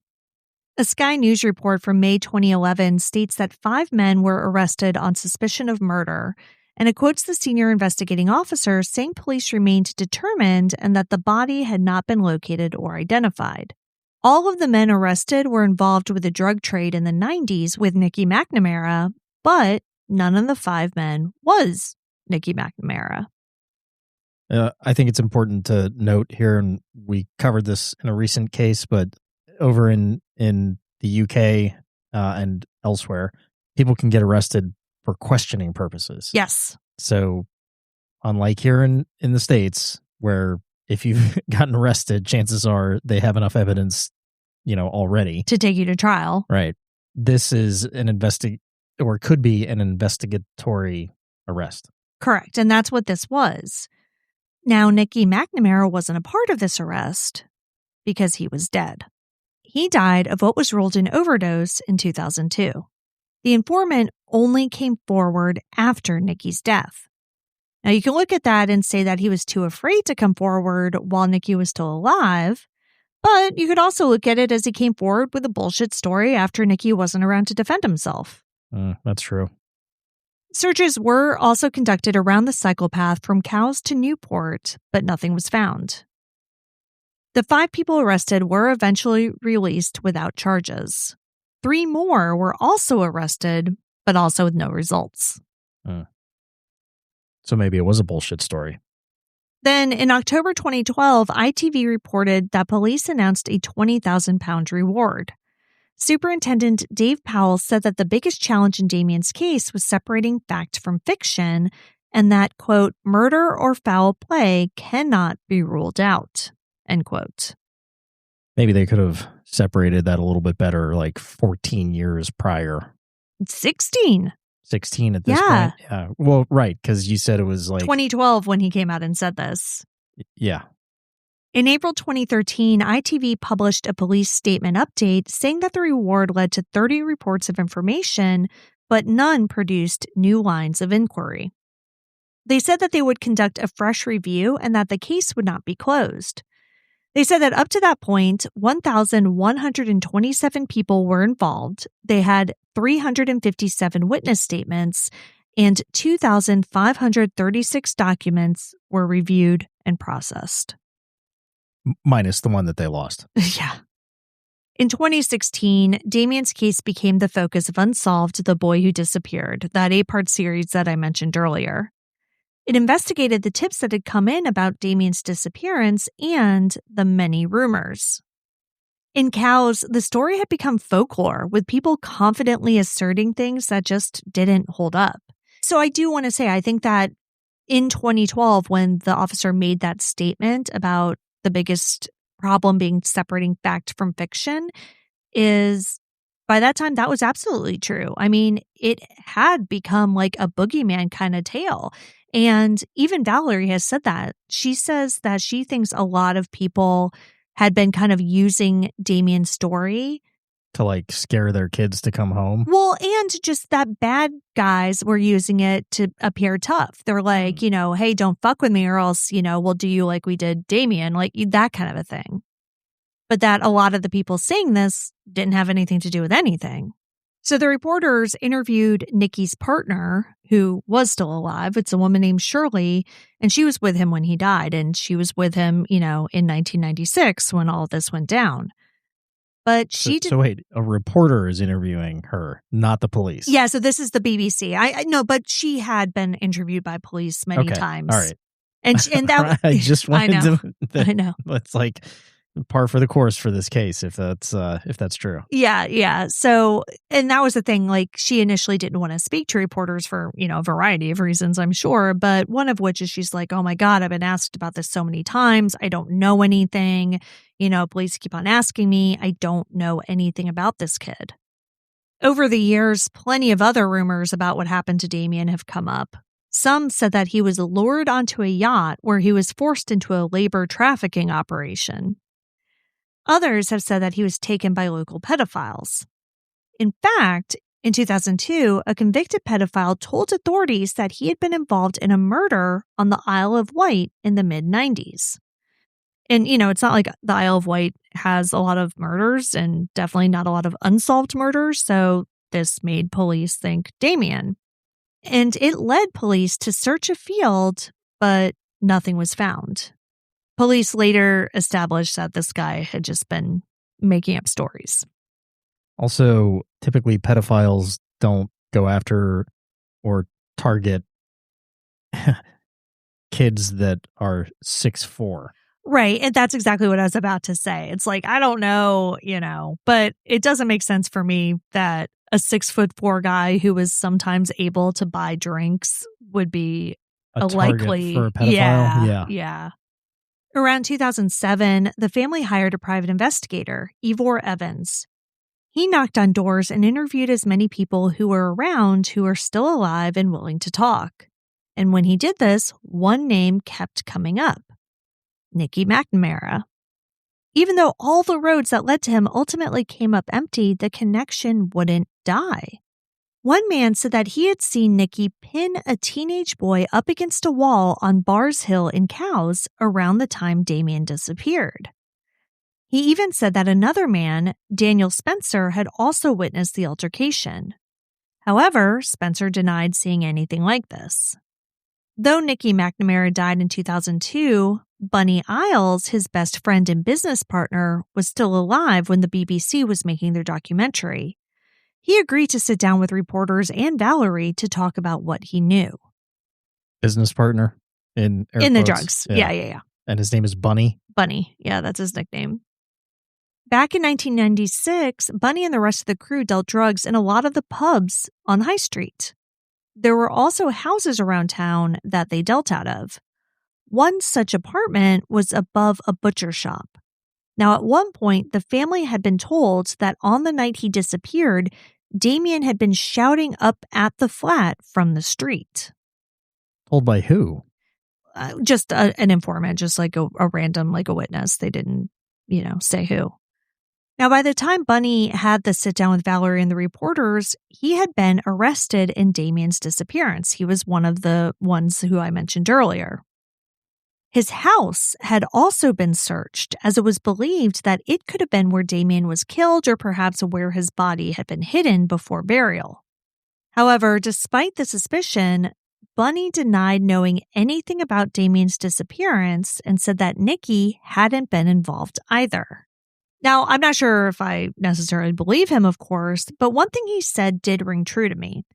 A Sky News report from May 2011 states that 5 men were arrested on suspicion of murder, And it quotes the senior investigating officer saying police remained determined and that the body had not been located or identified. All of the men arrested were involved with the drug trade in the 90s with Nikki McNamara, but none of the 5 men was Nikki McNamara. I think it's important to note here, and we covered this in a recent case, but over in the UK and elsewhere, people can get arrested for questioning purposes. Yes. So unlike here in the States, where if you've gotten arrested, chances are they have enough evidence, already To take you to trial. Right. This is or could be an investigatory arrest. Correct. And that's what this was. Now, Nikki McNamara wasn't a part of this arrest because he was dead. He died of what was ruled an overdose in 2002. The informant only came forward after Nikki's death. Now, you can look at that and say that he was too afraid to come forward while Nikki was still alive, but you could also look at it as he came forward with a bullshit story after Nikki wasn't around to defend himself. That's true. Searches were also conducted around the cycle path from Cowes to Newport, but nothing was found. The 5 people arrested were eventually released without charges. 3 more were also arrested, but also with no results. So maybe it was a bullshit story. Then in October 2012, ITV reported that police announced a £20,000 reward. Superintendent Dave Powell said that the biggest challenge in Damian's case was separating fact from fiction and that, quote, murder or foul play cannot be ruled out, end quote. Maybe they could have separated that a little bit better, like 14 years prior. 16 at this point? Yeah. Well, right, because you said it was like 2012 when he came out and said this. Yeah. In April 2013, ITV published a police statement update saying that the reward led to 30 reports of information, but none produced new lines of inquiry. They said that they would conduct a fresh review and that the case would not be closed. They said that up to that point, 1,127 people were involved. They had 357 witness statements, and 2,536 documents were reviewed and processed. Minus the one that they lost. Yeah. In 2016, Damian's case became the focus of Unsolved, The Boy Who Disappeared, that 8-part series that I mentioned earlier. It investigated the tips that had come in about Damian's disappearance and the many rumors. In Cowes, the story had become folklore, with people confidently asserting things that just didn't hold up. So I do want to say, I think that in 2012, when the officer made that statement about the biggest problem being separating fact from fiction, is by that time, that was absolutely true. I mean, it had become like a boogeyman kind of tale. And even Valerie has said that. She says that she thinks a lot of people had been kind of using Damian's story to like scare their kids to come home. Well, and just that bad guys were using it to appear tough. They're like, hey, don't fuck with me or else, we'll do you like we did Damian, like that kind of a thing. But that a lot of the people saying this didn't have anything to do with anything. So the reporters interviewed Nikki's partner, who was still alive. It's a woman named Shirley, and she was with him when he died. And she was with him, in 1996 when all of this went down. But she So wait, a reporter is interviewing her, not the police. Yeah, so this is the BBC. I know, but she had been interviewed by police many times. All right. And that I just wanted I know. That's like par for the course for this case, if that's true. Yeah. So, and that was the thing. Like, she initially didn't want to speak to reporters for a variety of reasons, I'm sure. But one of which is she's like, "Oh my God, I've been asked about this so many times. I don't know anything. Police keep on asking me. I don't know anything about this kid." Over the years, plenty of other rumors about what happened to Damian have come up. Some said that he was lured onto a yacht where he was forced into a labor trafficking operation. Others have said that he was taken by local pedophiles. In fact, in 2002, a convicted pedophile told authorities that he had been involved in a murder on the Isle of Wight in the mid-90s. And, it's not like the Isle of Wight has a lot of murders and definitely not a lot of unsolved murders, so this made police think Damian. and it led police to search a field, but nothing was found. Police later established that this guy had just been making up stories. Also, typically pedophiles don't go after or target kids that are 6'4". Right. And that's exactly what I was about to say. It's like, I don't know, but it doesn't make sense for me that a 6'4" guy who was sometimes able to buy drinks would be a likely for a pedophile. Yeah. Around 2007, the family hired a private investigator, Ivor Evans. He knocked on doors and interviewed as many people who were around who were still alive and willing to talk. And when he did this, one name kept coming up: Nicky McNamara. Even though all the roads that led to him ultimately came up empty, the connection wouldn't die. One man said that he had seen Nicky pin a teenage boy up against a wall on Bars Hill in Cowes around the time Damian disappeared. He even said that another man, Daniel Spencer, had also witnessed the altercation. However, Spencer denied seeing anything like this. Though Nicky McNamara died in 2002, Bunny Isles, his best friend and business partner, was still alive when the BBC was making their documentary. He agreed to sit down with reporters and Valerie to talk about what he knew. Business partner in air the quotes. drugs. Yeah. And his name is Bunny? Bunny. Yeah, that's his nickname. Back in 1996, Bunny and the rest of the crew dealt drugs in a lot of the pubs on High Street. There were also houses around town that they dealt out of. One such apartment was above a butcher shop. Now, at one point, the family had been told that on the night he disappeared, Damian had been shouting up at the flat from the street. Told by who? Just an informant, just like a random, like a witness. They didn't, say who. Now, by the time Bunny had the sit down with Valerie and the reporters, he had been arrested in Damian's disappearance. He was one of the ones who I mentioned earlier. His house had also been searched, as it was believed that it could have been where Damian was killed or perhaps where his body had been hidden before burial. However, despite the suspicion, Bunny denied knowing anything about Damian's disappearance and said that Nicky hadn't been involved either. Now, I'm not sure if I necessarily believe him, of course, but one thing he said did ring true to me.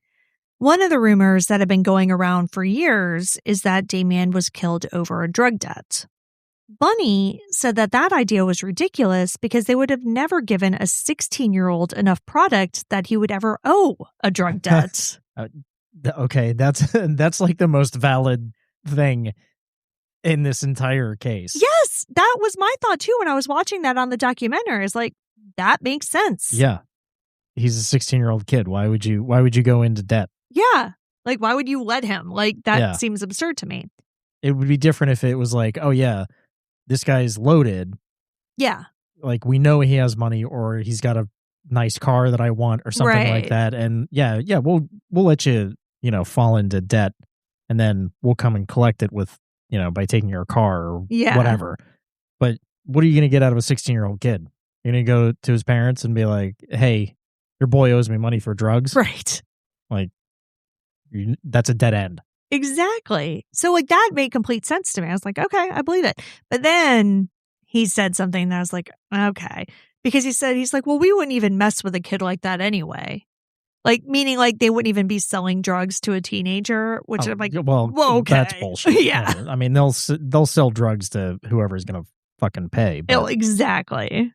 One of the rumors that have been going around for years is that Damian was killed over a drug debt. Bunny said that idea was ridiculous because they would have never given a 16-year-old enough product that he would ever owe a drug debt. Okay, that's like the most valid thing in this entire case. Yes, that was my thought too when I was watching that on the documentary. It's like, that makes sense. Yeah. He's a 16-year-old kid. Why would you go into debt? Yeah. Like, why would you let him? Like, that seems absurd to me. It would be different if it was like, oh yeah, this guy's loaded. Yeah. Like, we know he has money, or he's got a nice car that I want, or something like that. And we'll let you, fall into debt, and then we'll come and collect it with, by taking your car or whatever. But what are you going to get out of a 16-year-old kid? You're going to go to his parents and be like, hey, your boy owes me money for drugs? Right. Like, that's a dead end. Exactly. So, like, that made complete sense to me. I was like, okay, I believe it. But then he said something that I was like, okay. Because he's like, well, we wouldn't even mess with a kid like that anyway. Like, meaning like they wouldn't even be selling drugs to a teenager, which I'm like, well, okay. That's bullshit. Yeah. I mean, they'll sell drugs to whoever's going to fucking pay. But... Oh, exactly.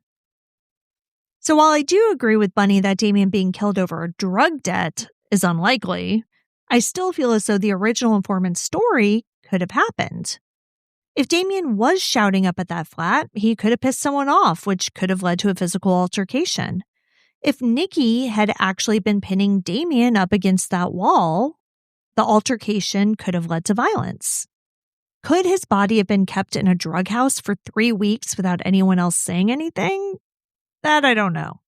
So while I do agree with Bunny that Damian being killed over a drug debt is unlikely, I still feel as though the original informant's story could have happened. If Damian was shouting up at that flat, he could have pissed someone off, which could have led to a physical altercation. If Nicky had actually been pinning Damian up against that wall, the altercation could have led to violence. Could his body have been kept in a drug house for 3 weeks without anyone else saying anything? That I don't know.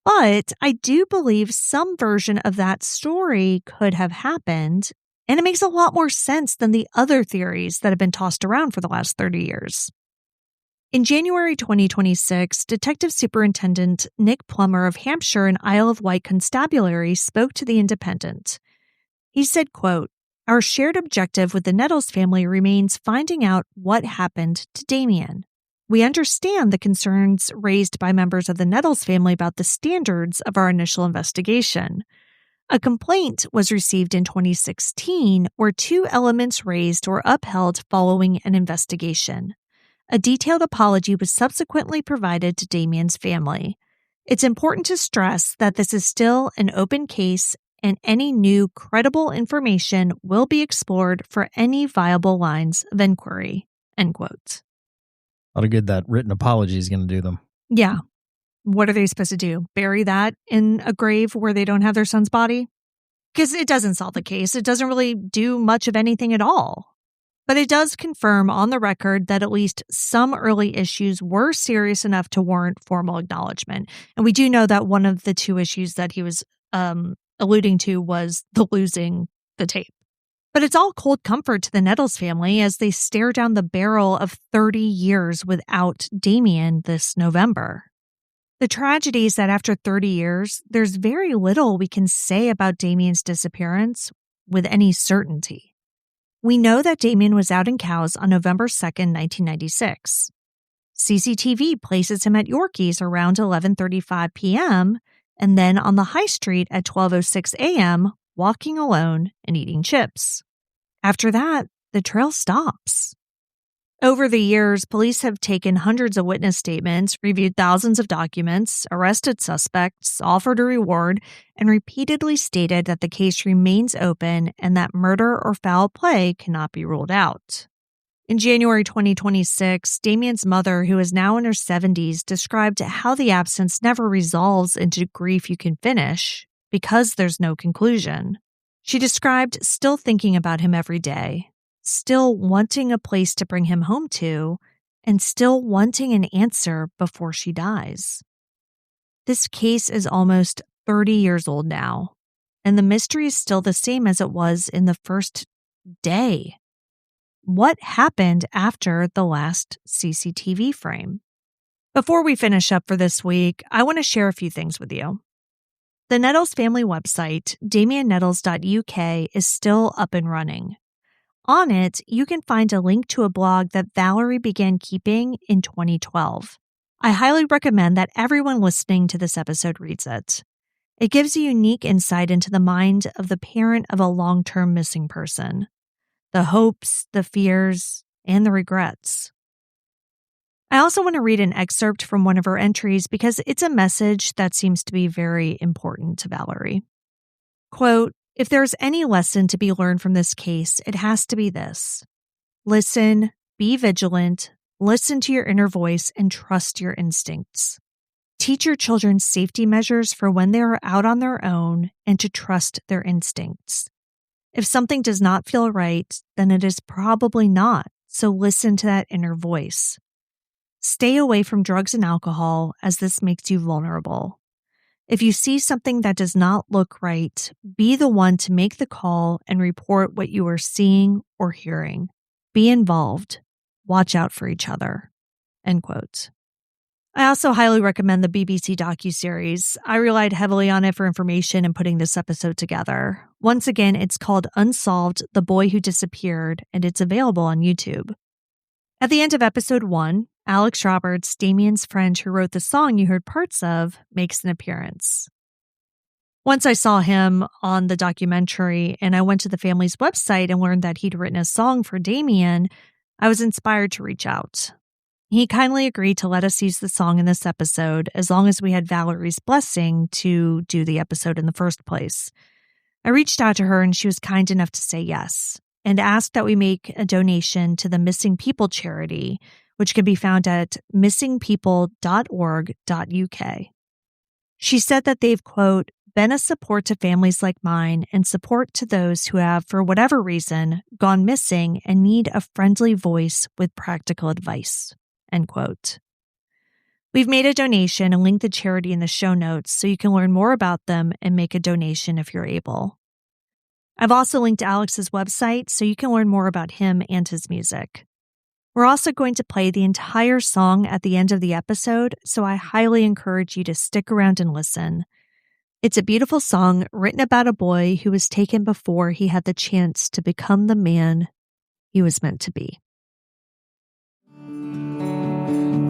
But I do believe some version of that story could have happened, and it makes a lot more sense than the other theories that have been tossed around for the last 30 years. In January 2026, Detective Superintendent Nick Plummer of Hampshire and Isle of Wight Constabulary spoke to The Independent. He said, quote, "Our shared objective with the Nettles family remains finding out what happened to Damian. We understand the concerns raised by members of the Nettles family about the standards of our initial investigation. A complaint was received in 2016 where 2 elements raised were upheld following an investigation. A detailed apology was subsequently provided to Damian's family. It's important to stress that this is still an open case and any new credible information will be explored for any viable lines of inquiry." End quote. A lot of good that written apology is going to do them. Yeah. What are they supposed to do? Bury that in a grave where they don't have their son's body? Because it doesn't solve the case. It doesn't really do much of anything at all. But it does confirm on the record that at least some early issues were serious enough to warrant formal acknowledgement. And we do know that one of the 2 issues that he was alluding to was the losing the tape. But it's all cold comfort to the Nettles family as they stare down the barrel of 30 years without Damian this November. The tragedy is that after 30 years, there's very little we can say about Damian's disappearance with any certainty. We know that Damian was out in Cowes on November 2nd, 1996. CCTV places him at Yorkie's around 11:35 p.m. and then on the high street at 12:06 a.m., walking alone and eating chips. After that, the trail stops. Over the years, police have taken hundreds of witness statements, reviewed thousands of documents, arrested suspects, offered a reward, and repeatedly stated that the case remains open and that murder or foul play cannot be ruled out. In January 2026, Damian's mother, who is now in her 70s, described how the absence never resolves into grief you can finish because there's no conclusion. She described still thinking about him every day, still wanting a place to bring him home to, and still wanting an answer before she dies. This case is almost 30 years old now, and the mystery is still the same as it was in the first day. What happened after the last CCTV frame? Before we finish up for this week, I want to share a few things with you. The Nettles family website, damiennettles.uk, is still up and running. On it, you can find a link to a blog that Valerie began keeping in 2012. I highly recommend that everyone listening to this episode reads it. It gives a unique insight into the mind of the parent of a long-term missing person, the hopes, the fears, and the regrets. I also want to read an excerpt from one of her entries because it's a message that seems to be very important to Valerie. Quote, "If there's any lesson to be learned from this case, it has to be this. Listen, be vigilant, listen to your inner voice, and trust your instincts. Teach your children safety measures for when they are out on their own and to trust their instincts. If something does not feel right, then it is probably not, so listen to that inner voice. Stay away from drugs and alcohol as this makes you vulnerable. If you see something that does not look right, be the one to make the call and report what you are seeing or hearing. Be involved. Watch out for each other." End quote. I also highly recommend the BBC docuseries. I relied heavily on it for information in putting this episode together. Once again, it's called Unsolved: The Boy Who Disappeared, and it's available on YouTube. At the end of episode 1, Alex Roberts, Damian's friend who wrote the song you heard parts of, makes an appearance. Once I saw him on the documentary and I went to the family's website and learned that he'd written a song for Damian, I was inspired to reach out. He kindly agreed to let us use the song in this episode as long as we had Valerie's blessing to do the episode in the first place. I reached out to her and she was kind enough to say yes and asked that we make a donation to the Missing People charity, which can be found at missingpeople.org.uk. She said that they've, quote, been a support to families like mine and support to those who have, for whatever reason, gone missing and need a friendly voice with practical advice, end quote. We've made a donation and linked the charity in the show notes so you can learn more about them and make a donation if you're able. I've also linked Alex's website so you can learn more about him and his music. We're also going to play the entire song at the end of the episode, so I highly encourage you to stick around and listen. It's a beautiful song written about a boy who was taken before he had the chance to become the man he was meant to be.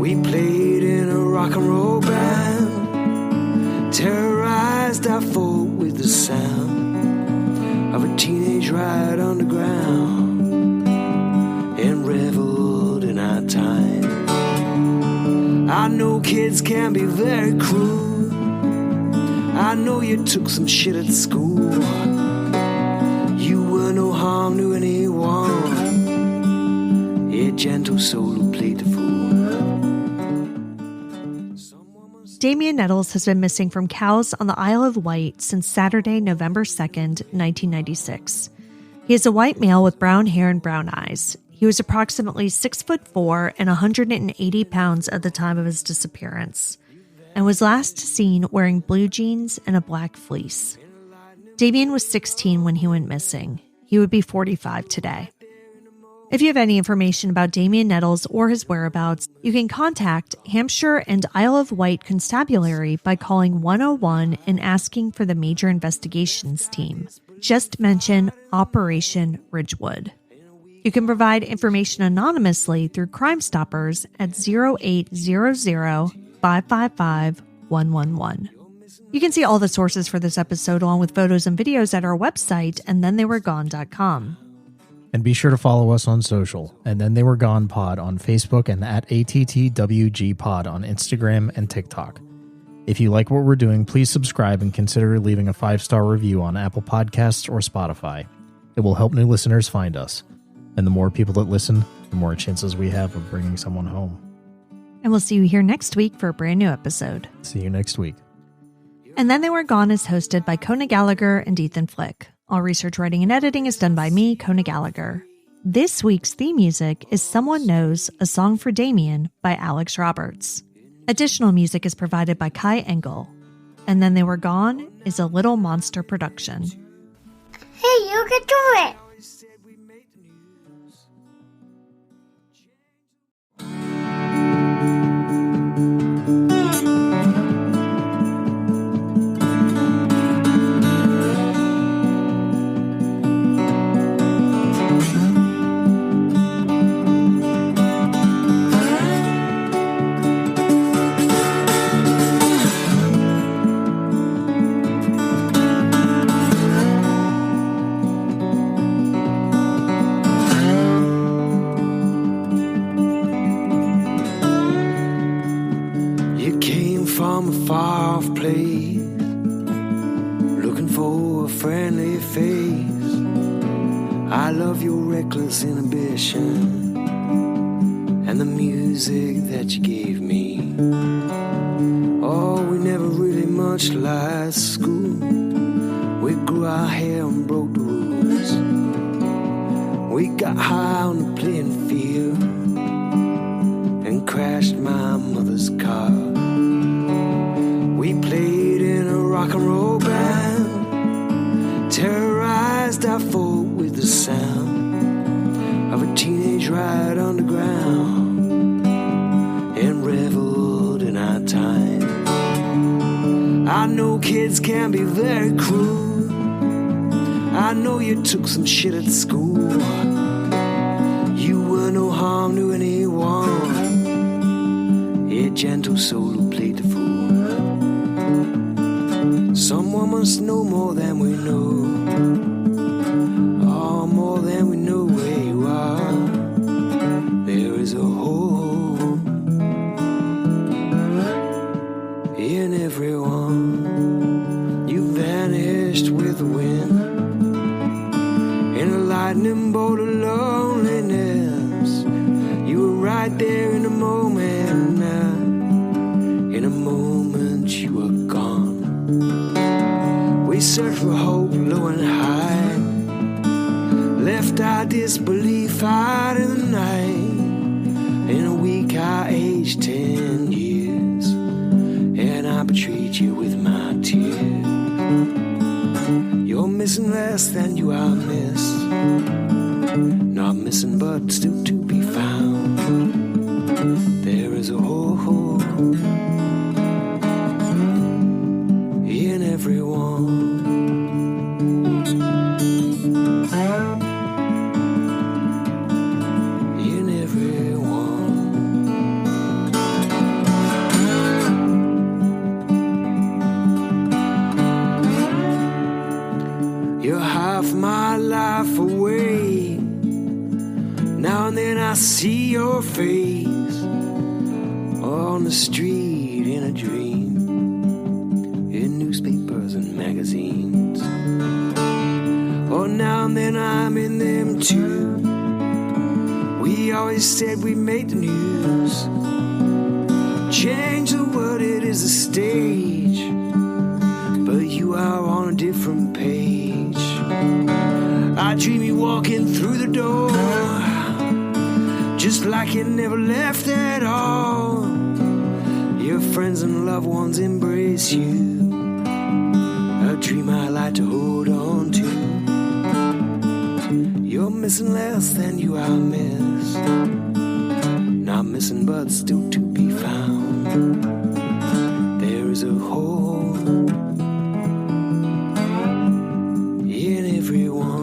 We played in a rock and roll band, terrorized our folk with the sound of a teenage ride underground, and reveled in our time. I know kids can be very cruel. I know you took some shit at school. You were no harm to anyone. A gentle soul who played the fool. Damien Nettles has been missing from cows on the Isle of Wight since Saturday, November 2nd, 1996. He is a white male with brown hair and brown eyes. He was approximately 6'4" and 180 pounds at the time of his disappearance, and was last seen wearing blue jeans and a black fleece. Damian was 16 when he went missing. He would be 45 today. If you have any information about Damien Nettles or his whereabouts, you can contact Hampshire and Isle of Wight Constabulary by calling 101 and asking for the Major Investigations Team. Just mention Operation Ridgewood. You can provide information anonymously through Crimestoppers at 0800-555-111. You can see all the sources for this episode along with photos and videos at our website, andthentheyweregone.com. And be sure to follow us on social, and Then They Were Gone Pod on Facebook and at ATTWG Pod on Instagram and TikTok. If you like what we're doing, please subscribe and consider leaving a 5-star review on Apple Podcasts or Spotify. It will help new listeners find us. And the more people that listen, the more chances we have of bringing someone home. And we'll see you here next week for a brand new episode. See you next week. And Then They Were Gone is hosted by Kona Gallagher and Ethan Flick. All research, writing, and editing is done by me, Kona Gallagher. This week's theme music is Someone Knows, a Song for Damian by Alex Roberts. Additional music is provided by Kai Engel. And Then They Were Gone is a Little Monster production. Hey, you can do it! From a far-off place, looking for a friendly face. I love your reckless inhibition and the music that you gave me. Oh, we never really much like school. We grew our hair and broke the rules. We got high on the playing field and crashed my mother's car. We played in a rock and roll band, terrorized our folk with the sound of a teenage ride underground, and reveled in our time. I know kids can be very cruel. I know you took some shit at school. You were no harm to anyone. A gentle soul who played the fool. Someone must know more than we know. Oh, more than we know where you are. There is a hole in everyone. You vanished with the wind in a lightning bolt of loneliness. You were right there in a moment now. In a moment you were gone. We searched for hope low and high, left our disbelief out in the night. In a week I aged 10 years, and I betrayed you with my tears. You're missing less than you are missed. Not missing but still to be found. There is a hole in everyone. see your face on the street in a dream, in newspapers and magazines. Oh, now and then I'm in them too. We always said we made the news. Change the world, it is a stage, but you are on a different page. I dream you walking through the door, just like you never left at all. Your friends and loved ones embrace you, a dream I like to hold on to. You're missing less than you are miss, not missing but still to be found. There is a hole in everyone.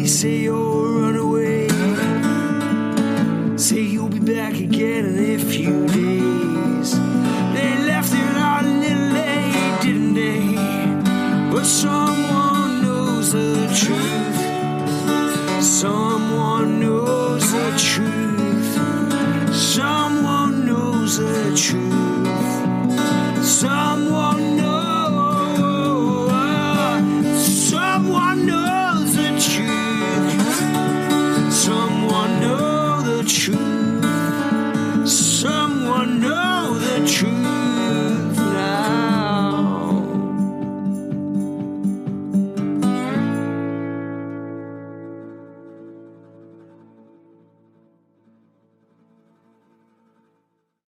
Say you're a runaway, say you'll be back again in a few days. They left it out a little late, didn't they? But someone knows the truth, someone